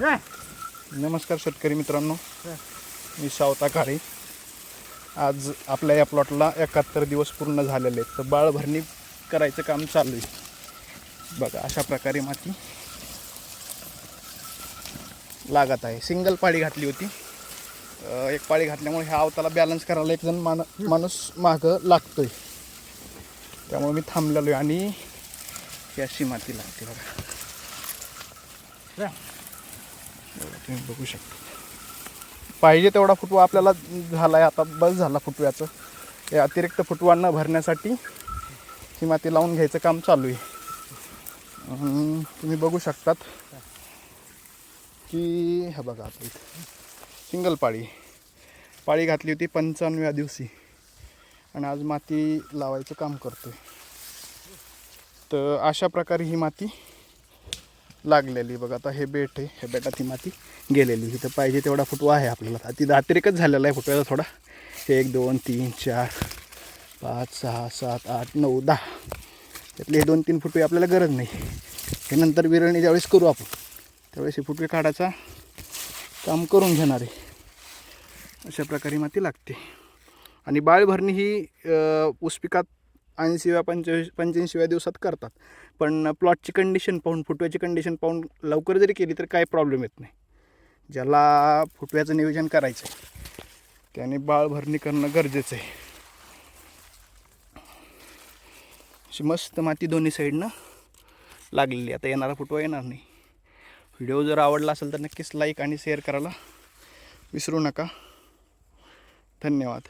नमस्कार शेतकरी मित्रांनो, मी सावता काळे. आज आपल्या या प्लॉटला 71 दिवस पूर्ण झालेले आहेत. तर बाळ भरणी करायचं काम चालू आहे. बघा अशा प्रकारे माती लागत आहे. सिंगल पाळी घातली होती. एक पाळी घातल्यामुळे ह्या आवताला बॅलन्स करायला एक जण माणूस मागं लागतोय. त्यामुळे मी थांबलेलो आहे आणि ही अशी माती लागते बघा. तुम्ही बघू शकता. पाहिजे तेवढा फुटवा आपल्याला झाला आहे. आता बस झाला फुटव्याचं. हे अतिरिक्त फुटवा न भरण्यासाठी ही माती लावून घ्यायचं काम चालू आहे. तुम्ही बघू शकतात की हे बघा आता इथं सिंगल पाळी घातली होती 95व्या दिवशी आणि आज माती लावायचं काम करतोय. तर अशा प्रकारे ही माती लागलेली बघा. आता हे बेट आहे, हे बेटात ही माती गेलेली. इथं पाहिजे तेवढा फुटवा आहे आपल्याला. तिथं अतिरेकच झालेला आहे फुटव्याचा थोडा. 1 2 3 4 5 6 7 8 9 10 त्यातले हे 2 3 फुटवे आपल्याला गरज नाही. हे नंतर विरळणी ज्यावेळेस करू आपण त्यावेळेस हे फुटवे काढायचा काम करून घेणार आहे. अशा प्रकारे माती लागते. आणि बाळभरणी ही ऊसपिकात 80व्या 85व्या दिवसात करतात. पण प्लॉटची कंडिशन पाहून, फुटव्याची कंडिशन पाहून लवकर जरी केली तर काही प्रॉब्लेम येत नाही. ज्याला फुटव्याचं नियोजन करायचं आहे त्याने बाळभरणी करणं गरजेचं आहे. अशी मस्त माती दोन्ही साईडनं लागलेली. आता येणारा फुटवा येणार नाही. व्हिडिओ जर आवडला असेल तर नक्कीच लाईक आणि शेअर करायला विसरू नका. धन्यवाद.